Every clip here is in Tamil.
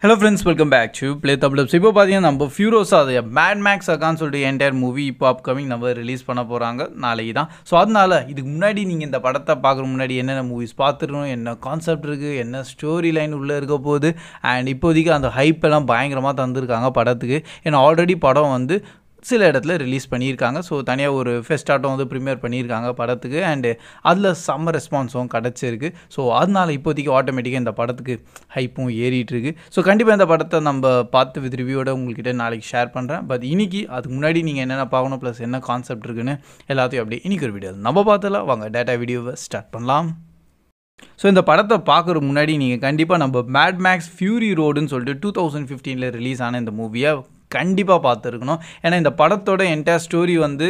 Hello friends, welcome back to Play Tablet. இப்போ பார்த்தீங்கன்னா நம்ம ஃபியூரோஸா அது மேட் மேக்ஸ் அக்கான்னு சொல்லிட்டு என்டையர் மூவி இப்போ அப்கமிங் நம்ம ரிலீஸ் பண்ண போகிறாங்க நாளைக்கு தான். ஸோ அதனால இதுக்கு முன்னாடி நீங்கள் இந்த படத்தை பார்க்குற முன்னாடி என்னென்ன மூவிஸ் பார்த்துருக்கணும், என்ன கான்செப்ட் இருக்குது, என்ன ஸ்டோரி லைன் உள்ளே இருக்க போகுது, அண்ட் இப்போதைக்கு அந்த ஹைப் எல்லாம் பயங்கரமாக தந்திருக்காங்க படத்துக்கு. ஏன்னா ஆல்ரெடி படம் வந்து சில இடத்துல ரிலீஸ் பண்ணியிருக்காங்க. ஸோ தனியாக ஒரு ஃபெஸ்டாட்டம் வந்து ப்ரிமியர் பண்ணியிருக்காங்க படத்துக்கு, அண்டு அதில் செம்ம ரெஸ்பான்ஸும் கிடச்சிருக்கு. ஸோ அதனால் இப்போதைக்கு ஆட்டோமேட்டிக்காக இந்த படத்துக்கு ஹைப்பும் ஏறிட்டுருக்கு. ஸோ கண்டிப்பாக இந்த படத்தை நம்ம பார்த்து வித் ரிவ்யூவோட உங்கள்கிட்ட நாளைக்கு ஷேர் பண்ணுறேன். பட் இன்றைக்கி அதுக்கு முன்னாடி நீங்கள் என்னென்ன பார்க்கணும் ப்ளஸ் என்ன கான்செப்ட் இருக்குன்னு எல்லாத்தையும் அப்படியே இன்றைக்கி ஒரு வீடியோ நம்ம பார்த்துலாம். வாங்க டேட்டா வீடியோவை ஸ்டார்ட் பண்ணலாம். ஸோ இந்த படத்தை பார்க்குற முன்னாடி நீங்கள் கண்டிப்பாக நம்ம மேட் மேக்ஸ் ஃபியூரி ரோடுன்னு சொல்லிட்டு 2015 ரிலீஸ் ஆன இந்த மூவியை கண்டிப்பாக பார்த்துருக்கணும். ஏன்னா இந்த படத்தோட என்டையர் ஸ்டோரி வந்து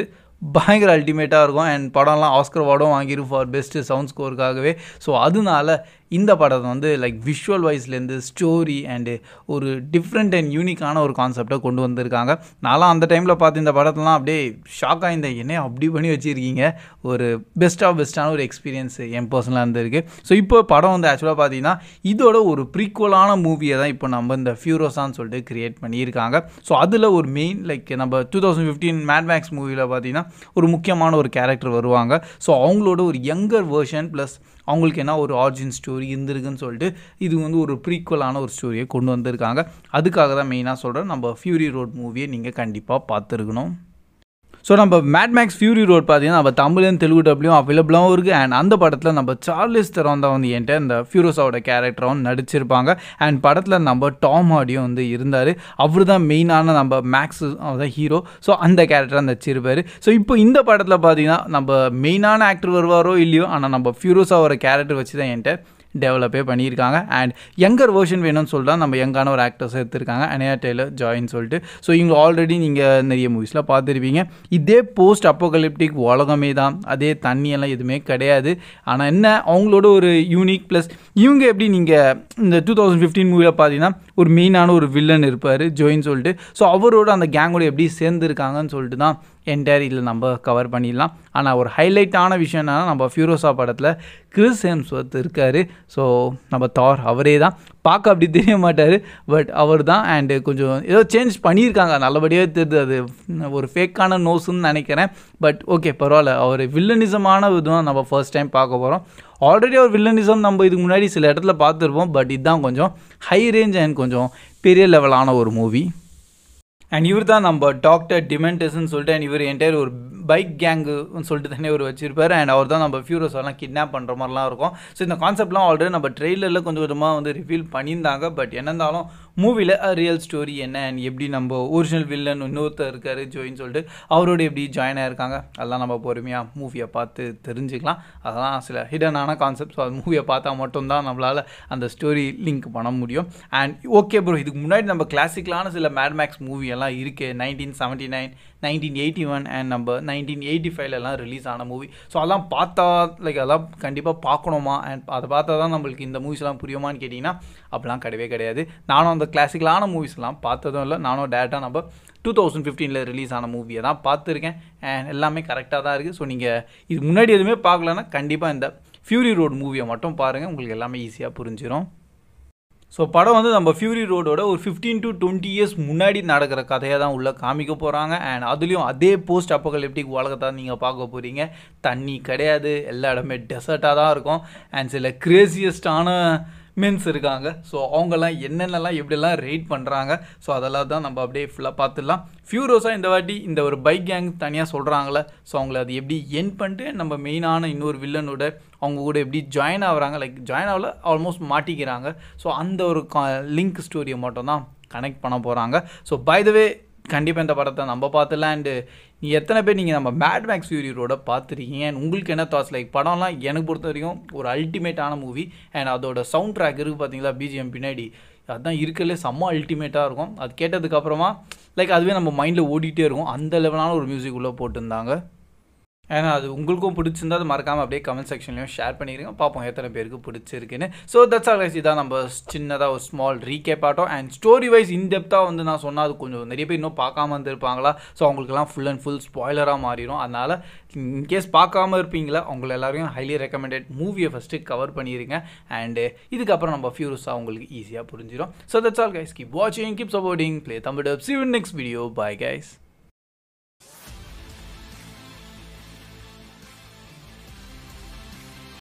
பயங்கர அல்டிமேட்டாக இருக்கும். அண்ட் படம்லாம் ஆஸ்கர் அவார்டும் வாங்கிடும் ஃபார் பெஸ்ட்டு சவுண்ட் ஸ்கோருக்காகவே. ஸோ அதனால இந்த படத்தை வந்து லைக் விஷுவல் வைஸ்லேருந்து ஸ்டோரி அண்டு ஒரு டிஃப்ரெண்ட் அண்ட் யூனிக்கான ஒரு கான்செப்டை கொண்டு வந்திருக்காங்க. நான்லாம் அந்த டைமில் பார்த்து இந்த படத்தெலாம் அப்படியே ஷாக் ஆகிருந்தேன். என்ன அப்படி பண்ணி வச்சுருக்கீங்க, ஒரு பெஸ்ட்டான ஒரு எக்ஸ்பீரியன்ஸ் என் பர்சனலாக இருந்திருக்கு. ஸோ இப்போ படம் வந்து ஆக்சுவலாக பார்த்தீங்கன்னா இதோட ஒரு ப்ரீக்வலான மூவியை தான் இப்போ நம்ம இந்த ஃபியூரோஸான்னு சொல்லிட்டு க்ரியேட் பண்ணியிருக்காங்க. ஸோ அதில் ஒரு மெயின் லைக் நம்ம 2015 மேட் மேக்ஸ் மூவியில் பார்த்தீங்கன்னா ஒரு முக்கியமான ஒரு கேரக்டர் வருவாங்க. ஸோ அவங்களோட ஒரு யங்கர் வேர்ஷன் ப்ளஸ் அவங்களுக்கு என்ன ஒரு ஆரிஜின் ஸ்டோரி இருந்திருக்குன்னு சொல்லிட்டு இது வந்து ஒரு ப்ரீக்வலான ஒரு ஸ்டோரியை கொண்டு வந்திருக்காங்க. அதுக்காக தான் மெயினாக சொல்கிறேன், நம்ம ஃபியூரி ரோட் மூவியை நீங்கள் கண்டிப்பாக பார்த்துருக்கணும். ஸோ நம்ம மேட் மேக்ஸ் ஃபியூரி ரோட் பார்த்தீங்கன்னா நம்ம தமிழ் தெலுங்கு டப்லையும் அவைலபிளாகவும் இருக்குது. அண்ட் அந்த படத்தில் நம்ம சார்லிஸ் தெரான் தான் வந்து என்கிட்ட இந்த ஃபியூரோஸாவோட கேரக்டரும் நடிச்சிருப்பாங்க. அண்ட் படத்தில் நம்ம டாம் ஹார்டியும் வந்து இருந்தார். அவர் தான் மெயினான நம்ம மேக்ஸ் தான் ஹீரோ. ஸோ அந்த கேரக்டராக நடிச்சிருப்பார். ஸோ இப்போ இந்த படத்தில் பார்த்தீங்கன்னா நம்ம மெயினான ஆக்டர் வருவாரோ இல்லையோ, ஆனால் நம்ம ஃபியூரோஸாவோட கேரக்டர் வச்சு தான் என்கிட்ட டெவலப்பே பண்ணியிருக்காங்க. அண்ட் யங்கர் வேர்ஷன் வேணும்னு சொல்லிட்டு நம்ம யங்கான ஒரு ஆக்டர்ஸ் எடுத்திருக்காங்க, அனியா டெய்லர் ஜாயின்னு சொல்லிட்டு. ஸோ இவங்க ஆல்ரெடி நீங்கள் நிறைய மூவிஸில் பார்த்துருப்பீங்க. இதே போஸ்ட் அப்போகலிப்டிக் உலகமே தான், அதே தண்ணியெல்லாம் எதுவுமே கிடையாது. ஆனால் என்ன அவங்களோட ஒரு யூனிக் ப்ளஸ் இவங்க எப்படி நீங்கள் இந்த 2015 மூவியில் பார்த்தீங்கன்னா ஒரு மெயினான ஒரு வில்லன் இருப்பார் ஜோயின்னு சொல்லிட்டு. ஸோ அவரோட அந்த கேங்கோட எப்படி சேர்ந்துருக்காங்கன்னு சொல்லிட்டு தான் என்டையர் இதில் நம்ம கவர் பண்ணிடலாம். ஆனால் ஒரு ஹைலைட்டான விஷயம் என்னன்னா நம்ம ஃபியூரோஸா படத்தில் கிறிஸ் ஹெம்ஸ்வொர்த் இருக்கார். ஸோ நம்ம தார் அவரே தான், பார்க்க அப்படி தெரிய மாட்டார் பட் அவர் தான். அண்டு கொஞ்சம் ஏதோ சேஞ்ச் பண்ணியிருக்காங்க, நல்லபடியாக தெரியுது. அது ஒரு ஃபேக்கான நோஸுன்னு நினைக்கிறேன். பட் ஓகே பரவாயில்ல, அவர் வில்லனிசமான இதுவும் நம்ம ஃபர்ஸ்ட் டைம் பார்க்க போகிறோம். ஆல்ரெடி ஒரு வில்லனிசம் நம்ம இதுக்கு முன்னாடி சில இடத்துல பார்த்துருப்போம். பட் இதுதான் கொஞ்சம் ஹை ரேஞ்ச் அண்ட் கொஞ்சம் பெரிய லெவலான ஒரு மூவி. அண்ட் இவர் தான் நம்ம டாக்டர் டிமெண்டஸ்ன்னு சொல்லிட்டு, அண்ட் இவர் என்டையர் ஒரு பைக் கேங்குன்னு சொல்லிட்டு தானே ஒரு வச்சிருப்பார். அண்ட் அவர் தான் நம்ம ஃபியூரோஸெல்லாம் கிட்னாப் பண்ணுற மாதிரிலாம் இருக்கும். ஸோ இந்த கான்செப்ட்லாம் ஆல்ரெடி நம்ம ட்ரெய்லரில் கொஞ்சம் கொஞ்சமாக வந்து ரிவீல் பண்ணியிருந்தாங்க. பட் என்ன இருந்தாலும் மூவியில் ரியல் ஸ்டோரி என்ன அண்ட் எப்படி நம்ம ஒரிஜினல் வில்லன் இன்னொருத்தர் இருக்கார் ஜோயின்னு சொல்லிட்டு அவரோட எப்படி ஜாயின் ஆகிருக்காங்க அதெல்லாம் நம்ம பொறுமையாக மூவியை பார்த்து தெரிஞ்சுக்கலாம். அதெல்லாம் சில ஹிடனான கான்செப்ட். ஸோ அது மூவியை பார்த்தா மட்டும்தான் நம்மளால் அந்த ஸ்டோரி லிங்க் பண்ண முடியும். அண்ட் ஓகே ப்ரோ, இதுக்கு முன்னாடி நம்ம கிளாசிக்கலான சில மேட் மேக்ஸ் மூவி எல்லாம் இருக்குது. 1979, 1981 அண்ட் நம்ம 1985 ரிலீஸ் ஆன மூவி. ஸோ அதெல்லாம் பார்த்தா லைக் அதெல்லாம் கண்டிப்பாக பார்க்கணுமா அண்ட் அதை பார்த்தா தான் நம்மளுக்கு இந்த மூவிஸ்லாம் புரியுமான்னு கேட்டிங்கன்னா அப்படிலாம் கிடையவே கிடையாது. நானும் அந்த கிளாசிக்கலான மூவிஸ்லாம் பார்த்ததும் இல்லை. நானும் டேரெக்டாக நம்ம 2015 ரிலீஸ் ஆன மூவியை தான் பார்த்துருக்கேன். அண்ட் எல்லாமே கரெக்டாக தான் இருக்குது. ஸோ நீங்கள் இதுக்கு முன்னாடி எதுவுமே பார்க்கலன்னா கண்டிப்பாக இந்த ஃபியூரி ரோட் மூவியை மட்டும் பாருங்கள், உங்களுக்கு எல்லாமே ஈஸியாக புரிஞ்சிடும். ஸோ படம் வந்து நம்ம ஃபியூரி ரோடோட ஒரு 15 to 20 இயர்ஸ் முன்னாடி நடக்கிற கதையை தான் உள்ளே காமிக்க போகிறாங்க. அண்ட் அதுலேயும் அதே போஸ்ட் அப்போகலிப்டிக் உலகத்தை நீங்கள் பார்க்க போகிறீங்க. தண்ணி கிடையாது, எல்லா இடமே டெசர்ட்டாக தான் இருக்கும். அண்ட் சில கிரேசியஸ்டான மென்ஸ் இருக்காங்க. ஸோ அவங்கெல்லாம் என்னென்னலாம் எப்படிலாம் ரெய்ட் பண்ணுறாங்க. ஸோ அதெல்லாம் தான் நம்ம அப்படியே ஃபுல்லாக பார்த்துடலாம். ஃபியூரோஸாக இந்த வாட்டி இந்த ஒரு பைக் கேங் தனியாக சொல்கிறாங்களே, ஸோ அவங்கள அது எப்படி என் பண்ணிட்டு நம்ம மெயினான இன்னொரு வில்லனோட அவங்க கூட எப்படி ஜாயின் ஆகுறாங்க, லைக் ஜாயின் ஆகல ஆல்மோஸ்ட் மாட்டிக்கிறாங்க. ஸோ அந்த ஒரு லிங்க் ஸ்டோரியை மட்டும் தான் கனெக்ட் பண்ண போகிறாங்க. ஸோ பை த வே கண்டிப்பாக இந்த படத்தை நம்ம பார்த்துடலாம். அண்டு நீ எத்தனை பேர் நீங்கள் நம்ம மேட் மேக்ஸ் ஃபியூரி ரோட பார்த்துருக்கீங்க அண்ட் உங்களுக்கு என்ன தாட்ஸ்? லைக் படம்லாம் எனக்கு பொறுத்த வரைக்கும் ஒரு அல்டிமேட்டான மூவி. அண்ட் அதோட சவுண்ட் ட்ராக் இருக்குது பார்த்தீங்களா, பிஜிஎம் பின்னாடி, அதுதான் இருக்கிறதுலே செம்ம அல்டிமேட்டாக இருக்கும். அது கேட்டதுக்கப்புறமா லைக் அதுவே நம்ம மைண்டில் ஓடிட்டே இருக்கும். அந்த லெவலான ஒரு மியூசிக் உள்ளே போட்டிருந்தாங்க. ஏன்னா அது உங்களுக்கும் பிடிச்சிருந்தா அது மறக்காமல் அப்படியே கமெண்ட் செக்ஷன்லையும் ஷேர் பண்ணிடுங்க, பார்ப்போம் எத்தனை பேருக்கு பிடிச்சிருக்குன்னு. ஸோ தட்ஸ் ஆல் கைஸ், இதான் நம்ம சின்னதாக ஒரு ஸ்மால் ரீகேப் ஆட்டோம். அண்ட் ஸ்டோரி வைஸ் இன்டெப்த்தாக வந்து நான் சொன்னால் அது கொஞ்சம் நிறைய பேர் இன்னும் பார்க்காம இருந்திருப்பாங்களா, ஸோ அவங்களுக்குலாம் ஃபுல் அண்ட் ஃபுல் ஸ்பாய்லராக மாறிடும். அதனால் இன்கேஸ் பார்க்காம இருப்பீங்களா, உங்களை எல்லாரையும் ஹைலி ரெக்கமெண்டட் மூவியை ஃபஸ்ட்டு கவர் பண்ணிடுங்க. அண்டு இதுக்கப்புறம் நம்ம ஃபியூரோஸாக உங்களுக்கு ஈஸியாக புரிஞ்சிடும். So that's all guys, keep வாட்சிங், keep supporting Play Thumb It Up. See you in next video. Bye guys.